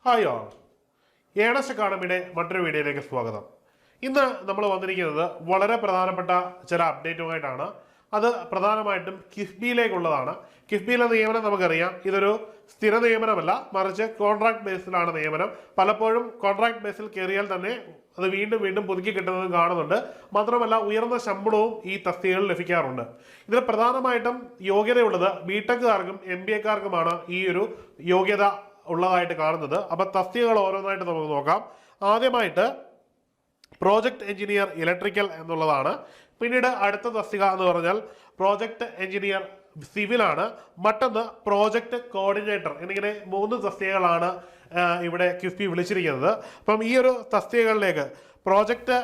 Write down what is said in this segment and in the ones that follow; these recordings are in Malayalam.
ഹായ് ഓൾ, ഏണസ്റ്റ് അക്കാഡമിയുടെ മറ്റൊരു വീഡിയോയിലേക്ക് സ്വാഗതം. ഇന്ന് നമ്മൾ വന്നിരിക്കുന്നത് വളരെ പ്രധാനപ്പെട്ട ചില അപ്ഡേറ്റുമായിട്ടാണ്. അത് പ്രധാനമായിട്ടും കിഫ്ബിയിലേക്കുള്ളതാണ്. കിഫ്ബിയിലെ നിയമനം നമുക്കറിയാം, ഇതൊരു സ്ഥിര നിയമനമല്ല, മറിച്ച് കോൺട്രാക്ട് ബേസിലാണ് നിയമനം. പലപ്പോഴും കോൺട്രാക്ട് ബേസിൽ കയറിയാൽ തന്നെ അത് വീണ്ടും വീണ്ടും പുതുക്കി കിട്ടുന്നത് കാണുന്നുണ്ട്. മാത്രമല്ല, ഉയർന്ന ശമ്പളവും ഈ തസ്തികകളിൽ ലഭിക്കാറുണ്ട്. ഇതിൽ പ്രധാനമായിട്ടും യോഗ്യതയുള്ളത് ബിടെക്കുകാർക്കും MBAക്കാർക്കുമാണ് ഈ ഒരു യോഗ്യത ഉള്ളതായിട്ട് കാണുന്നത്. അപ്പം തസ്തികകൾ ഓരോന്നായിട്ട് നമുക്ക് നോക്കാം. ആദ്യമായിട്ട് പ്രോജക്റ്റ് എഞ്ചിനീയർ ഇലക്ട്രിക്കൽ എന്നുള്ളതാണ്. പിന്നീട് അടുത്ത തസ്തിക എന്ന് പറഞ്ഞാൽ പ്രോജക്റ്റ് എഞ്ചിനീയർ സിവിലാണ്. മറ്റൊന്ന് പ്രോജക്റ്റ് കോർഡിനേറ്റർ. എന്നിങ്ങനെ 3 തസ്തികകളാണ് ഇവിടെ കിഫ്ബി വിളിച്ചിരിക്കുന്നത്. അപ്പം ഈ ഒരു തസ്തികകളിലേക്ക് പ്രോജക്റ്റ്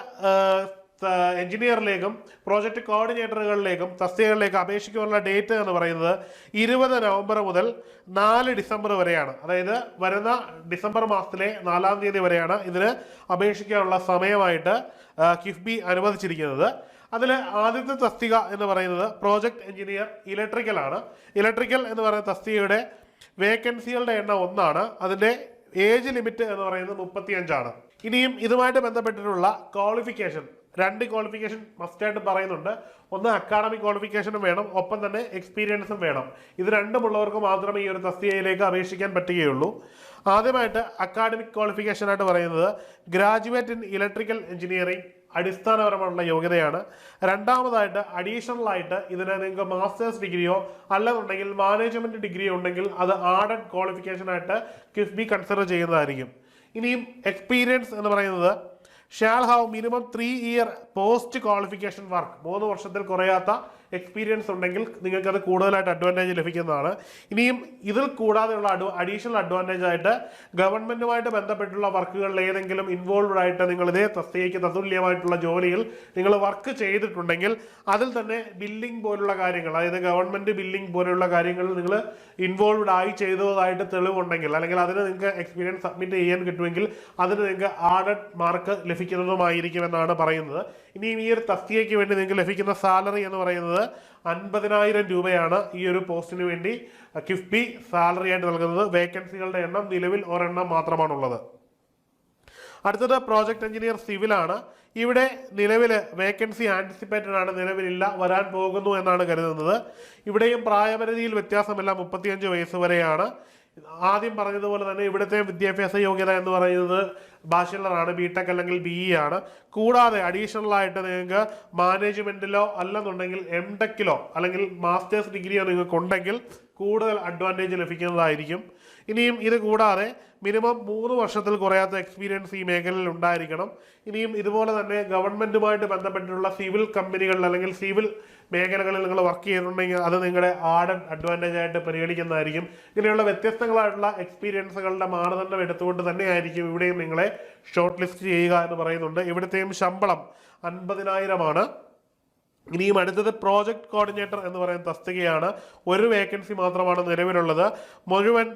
എഞ്ചിനീയറിലേക്കും പ്രോജക്റ്റ് കോർഡിനേറ്ററുകളിലേക്കും തസ്തികകളിലേക്ക് അപേക്ഷിക്കാനുള്ള ഡേറ്റ് എന്ന് പറയുന്നത് 20 നവംബർ മുതൽ 4 ഡിസംബർ വരെയാണ്. അതായത് വരുന്ന ഡിസംബർ മാസത്തിലെ 4-ാം തീയതി വരെയാണ് ഇതിന് അപേക്ഷിക്കാനുള്ള സമയമായിട്ട് കിഫ്ബി അനുവദിച്ചിരിക്കുന്നത്. അതിൽ ആദ്യത്തെ തസ്തിക എന്ന് പറയുന്നത് പ്രോജക്റ്റ് എഞ്ചിനീയർ ഇലക്ട്രിക്കൽ ആണ്. ഇലക്ട്രിക്കൽ എന്ന് പറയുന്ന തസ്തികയുടെ വേക്കൻസികളുടെ എണ്ണം 1 ആണ്. അതിൻ്റെ ഏജ് ലിമിറ്റ് എന്ന് പറയുന്നത് 35 ആണ്. ഇനിയും ഇതുമായിട്ട് ബന്ധപ്പെട്ടിട്ടുള്ള ക്വാളിഫിക്കേഷൻ 2 ക്വാളിഫിക്കേഷൻ മസ്റ്റായിട്ട് പറയുന്നുണ്ട്. ഒന്ന് അക്കാഡമിക് ക്വാളിഫിക്കേഷനും വേണം, ഒപ്പം തന്നെ എക്സ്പീരിയൻസും വേണം. ഇത് രണ്ടുമുള്ളവർക്ക് മാത്രമേ ഈ ഒരു തസ്തികയിലേക്ക് അപേക്ഷിക്കാൻ പറ്റുകയുള്ളൂ. ആദ്യമായിട്ട് അക്കാഡമിക് ക്വാളിഫിക്കേഷനായിട്ട് പറയുന്നത് ഗ്രാജുവേറ്റ് ഇൻ ഇലക്ട്രിക്കൽ എഞ്ചിനീയറിംഗ് അടിസ്ഥാനപരമായിട്ടുള്ള യോഗ്യതയാണ്. രണ്ടാമതായിട്ട് അഡീഷണൽ ആയിട്ട് ഇതിന് നിങ്ങൾക്ക് മാസ്റ്റേഴ്സ് ഡിഗ്രിയോ അല്ലെന്നുണ്ടെങ്കിൽ മാനേജ്മെന്റ് ഡിഗ്രിയോ ഉണ്ടെങ്കിൽ അത് ആഡഡ് ക്വാളിഫിക്കേഷനായിട്ട് കിഫ്ബി കൺസിഡർ ചെയ്യുന്നതായിരിക്കും. ഇനിയും എക്സ്പീരിയൻസ് എന്ന് പറയുന്നത് shall have minimum 3 year post qualification work. 3 വർഷത്തിൽ കുറയാത്ത എക്സ്പീരിയൻസ് ഉണ്ടെങ്കിൽ നിങ്ങൾക്കത് കൂടുതലായിട്ട് അഡ്വാൻറ്റേജ് ലഭിക്കുന്നതാണ്. ഇനിയും ഇതിൽ കൂടാതെയുള്ള അഡീഷണൽ അഡ്വാൻറ്റേജ് ആയിട്ട് ഗവൺമെൻറ്റുമായിട്ട് ബന്ധപ്പെട്ടുള്ള വർക്കുകളിൽ ഏതെങ്കിലും ഇൻവോൾവ്ഡ് ആയിട്ട് നിങ്ങൾ ഇതേ തസ്തികയ്ക്ക് തത്തുല്യമായിട്ടുള്ള ജോലിയിൽ നിങ്ങൾ വർക്ക് ചെയ്തിട്ടുണ്ടെങ്കിൽ അതിൽ തന്നെ ബില്ലിംഗ് പോലുള്ള കാര്യങ്ങൾ, അതായത് ഗവൺമെൻറ് ബില്ലിംഗ് പോലുള്ള കാര്യങ്ങളിൽ നിങ്ങൾ ഇൻവോൾവ്ഡ് ആയി ചെയ്തതായിട്ട് തെളിവുണ്ടെങ്കിൽ, അല്ലെങ്കിൽ അതിന് നിങ്ങൾക്ക് എക്സ്പീരിയൻസ് സബ്മിറ്റ് ചെയ്യാൻ കിട്ടുമെങ്കിൽ അതിന് നിങ്ങൾക്ക് ആഡഡ് മാർക്ക് ലഭിക്കുന്നതുമായിരിക്കുമെന്നാണ് പറയുന്നത്. ഇനിയും ഈ ഒരു തസ്തികയ്ക്ക് വേണ്ടി നിങ്ങൾക്ക് ലഭിക്കുന്ന സാലറി എന്ന് പറയുന്നത് 50,000 രൂപയാണ് ഈ ഒരു പോസ്റ്റിന് വേണ്ടി കിഫ്ബി സാലറി ആയിട്ട് നൽകുന്നത്. വേക്കൻസികളുടെ എണ്ണം നിലവിൽ 1 എണ്ണം മാത്രമാണുള്ളത്. അടുത്തത് പ്രോജക്റ്റ് എഞ്ചിനീയർ സിവിലാണ്. ഇവിടെ നിലവിൽ വേക്കൻസി ആൻറ്റിസിപ്പേറ്റഡ് ആണ്, നിലവിലില്ല, വരാൻ പോകുന്നു എന്നാണ് കരുതുന്നത്. ഇവിടെയും പ്രായപരിധിയിൽ വ്യത്യാസമില്ല, 35 വയസ്സ് വരെയാണ്. ആദ്യം പറഞ്ഞതുപോലെ തന്നെ ഇവിടുത്തെ വിദ്യാഭ്യാസ യോഗ്യത എന്ന് പറയുന്നത് ബാച്ചിലറാണ്, ബിടെക് അല്ലെങ്കിൽ BE ആണ്. കൂടാതെ അഡീഷണൽ ആയിട്ട് നിങ്ങൾക്ക് മാനേജ്മെന്റിലോ അല്ലെന്നുണ്ടെങ്കിൽ MTechലോ അല്ലെങ്കിൽ മാസ്റ്റേഴ്സ് ഡിഗ്രിയോ നിങ്ങൾക്ക് ഉണ്ടെങ്കിൽ കൂടുതൽ അഡ്വാൻറ്റേജ് ലഭിക്കുന്നതായിരിക്കും. ഇനിയും ഇത് കൂടാതെ മിനിമം 3 വർഷത്തിൽ കുറയാത്ത എക്സ്പീരിയൻസ് ഈ മേഖലയിൽ ഉണ്ടായിരിക്കണം. ഇനിയും ഇതുപോലെ തന്നെ ഗവൺമെന്റുമായിട്ട് ബന്ധപ്പെട്ടിട്ടുള്ള സിവിൽ കമ്പനികളിൽ അല്ലെങ്കിൽ സിവിൽ മേഖലകളിൽ നിങ്ങൾ വർക്ക് ചെയ്തിട്ടുണ്ടെങ്കിൽ അത് നിങ്ങളുടെ ആഡഡ് അഡ്വാൻറ്റേജ് ആയിട്ട് പരിഗണിക്കുന്നതായിരിക്കും. ഇങ്ങനെയുള്ള വ്യത്യസ്തങ്ങളായിട്ടുള്ള എക്സ്പീരിയൻസുകളുടെ മാനദണ്ഡം എടുത്തുകൊണ്ട് തന്നെയായിരിക്കും ഇവിടെയും നിങ്ങളെ ഷോർട്ട് ലിസ്റ്റ് ചെയ്യുക എന്ന് പറയുന്നുണ്ട്. ഇവിടുത്തെയും ശമ്പളം 50,000 ആണ്. ഇനിയും അടുത്തത് പ്രോജക്റ്റ് കോർഡിനേറ്റർ എന്ന് പറയുന്ന തസ്തികയാണ്. 1 വേക്കൻസി മാത്രമാണ് നിലവിലുള്ളത്. മുഴുവൻ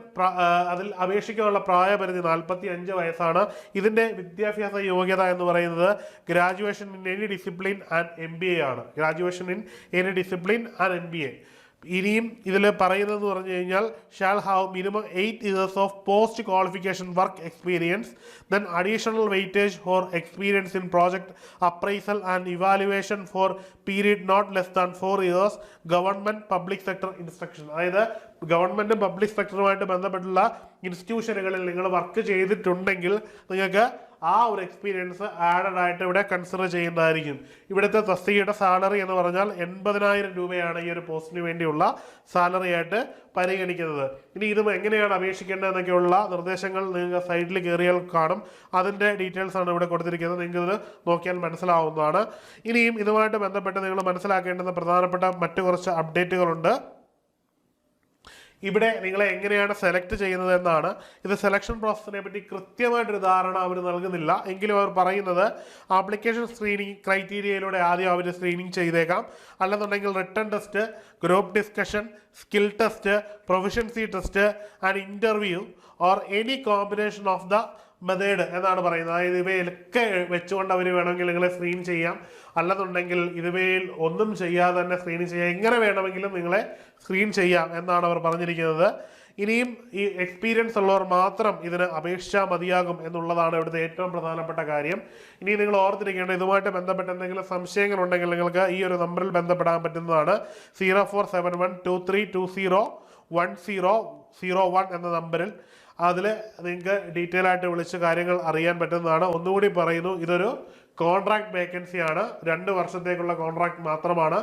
അതിൽ അപേക്ഷിക്കാനുള്ള പ്രായപരിധി 45 വയസ്സാണ്. ഇതിൻ്റെ വിദ്യാഭ്യാസ യോഗ്യത എന്ന് പറയുന്നത് graduation in any discipline and MBA ആണ്. Graduation in any discipline and MBA. ഇനിയും ഇതിൽ പറയുന്നതെന്ന് പറഞ്ഞു കഴിഞ്ഞാൽ shall have minimum 8 years of post qualification work experience, then additional weightage for experience in project appraisal and evaluation for period not less than 4 years, government public sector instruction. അതായത് ഗവൺമെൻറ്റും പബ്ലിക് സെക്ടറുമായിട്ട് ബന്ധപ്പെട്ടുള്ള ഇൻസ്റ്റിറ്റ്യൂഷനുകളിൽ നിങ്ങൾ വർക്ക് ചെയ്തിട്ടുണ്ടെങ്കിൽ നിങ്ങൾക്ക് ആ ഒരു എക്സ്പീരിയൻസ് ആഡഡ് ആയിട്ട് ഇവിടെ കൺസിഡർ ചെയ്യുന്നതായിരിക്കും. ഇവിടുത്തെ തസ്തികയുടെ സാലറി എന്ന് പറഞ്ഞാൽ 80,000 രൂപയാണ് ഈ ഒരു പോസ്റ്റിന് വേണ്ടിയുള്ള സാലറി ആയിട്ട് പരിഗണിക്കുന്നത്. ഇനി ഇത് എങ്ങനെയാണ് അപേക്ഷിക്കേണ്ടതെന്നൊക്കെയുള്ള നിർദ്ദേശങ്ങൾ നിങ്ങൾക്ക് സൈഡിൽ കയറിയാൽ കാണും. അതിൻ്റെ ഡീറ്റെയിൽസ് ആണ് ഇവിടെ കൊടുത്തിരിക്കുന്നത്, നിങ്ങൾക്കിത് നോക്കിയാൽ മനസ്സിലാവുന്നതാണ്. ഇനിയും ഇതുമായിട്ട് ബന്ധപ്പെട്ട് നിങ്ങൾ മനസ്സിലാക്കേണ്ടുന്ന പ്രധാനപ്പെട്ട മറ്റു കുറച്ച് അപ്ഡേറ്റുകളുണ്ട്. ഇവിടെ നിങ്ങളെ എങ്ങനെയാണ് സെലക്ട് ചെയ്യുന്നത് എന്നാണ്. ഇത് സെലക്ഷൻ പ്രോസസ്സിനെ പറ്റി കൃത്യമായിട്ടൊരു ധാരണ അവർ നൽകുന്നില്ല. എങ്കിലും അവർ പറയുന്നത് ആപ്ലിക്കേഷൻ സ്ക്രീനിങ് ക്രൈറ്റീരിയയിലൂടെ ആദ്യം അവർ സ്ക്രീനിങ് ചെയ്തേക്കാം. അല്ലെന്നുണ്ടെങ്കിൽ written test, group discussion, skill test, proficiency test and interview or any combination of the method എന്നാണ് പറയുന്നത്. അതായത് ഇവയിലൊക്കെ വെച്ചുകൊണ്ട് അവർ വേണമെങ്കിൽ നിങ്ങളെ സ്ക്രീൻ ചെയ്യാം, അല്ലെന്നുണ്ടെങ്കിൽ ഇവയിൽ ഒന്നും ചെയ്യാതെ തന്നെ സ്ക്രീൻ ചെയ്യാം, എങ്ങനെ വേണമെങ്കിലും നിങ്ങളെ സ്ക്രീൻ ചെയ്യാം എന്നാണ് അവർ പറഞ്ഞിരിക്കുന്നത്. ഇനിയും ഈ എക്സ്പീരിയൻസ് ഉള്ളവർ മാത്രം ഇതിന് അപേക്ഷിച്ചാൽ മതിയാകും എന്നുള്ളതാണ് ഇവിടുത്തെ ഏറ്റവും പ്രധാനപ്പെട്ട കാര്യം. ഇനി നിങ്ങൾ ഓർത്തിരിക്കേണ്ടത്, ഇതുമായിട്ട് ബന്ധപ്പെട്ട് എന്തെങ്കിലും സംശയങ്ങൾ ഉണ്ടെങ്കിൽ നിങ്ങൾക്ക് ഈ ഒരു നമ്പറിൽ ബന്ധപ്പെടാൻ പറ്റുന്നതാണ്. 047123201001 എന്ന നമ്പറിൽ. അതിൽ നിങ്ങൾക്ക് ഡീറ്റെയിൽ ആയിട്ട് വിളിച്ച് കാര്യങ്ങൾ അറിയാൻ പറ്റുന്നതാണ്. ഒന്നുകൂടി പറയുന്നു, ഇതൊരു കോൺട്രാക്ട് വേക്കൻസി ആണ്. 2 വർഷത്തേക്കുള്ള കോൺട്രാക്ട് മാത്രമാണ്.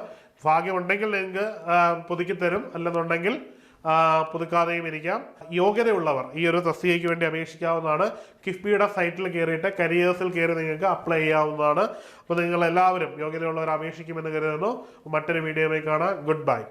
ഭാഗ്യമുണ്ടെങ്കിൽ നിങ്ങൾക്ക് പുതുക്കി തരും, അല്ലെന്നുണ്ടെങ്കിൽ പുതുക്കാതെയും ഇരിക്കാം. യോഗ്യതയുള്ളവർ ഈ ഒരു തസ്തികയ്ക്ക് വേണ്ടി അപേക്ഷിക്കാവുന്നതാണ്. കിഫ്ബിയുടെ സൈറ്റിൽ കയറിയിട്ട് കരിയേഴ്സിൽ കയറി നിങ്ങൾക്ക് അപ്ലൈ ചെയ്യാവുന്നതാണ്. അപ്പോൾ നിങ്ങൾ എല്ലാവരും യോഗ്യതയുള്ളവർ അപേക്ഷിക്കുമെന്ന് കരുതുന്നു. മറ്റൊരു വീഡിയോയിൽ കാണാം. Good bye.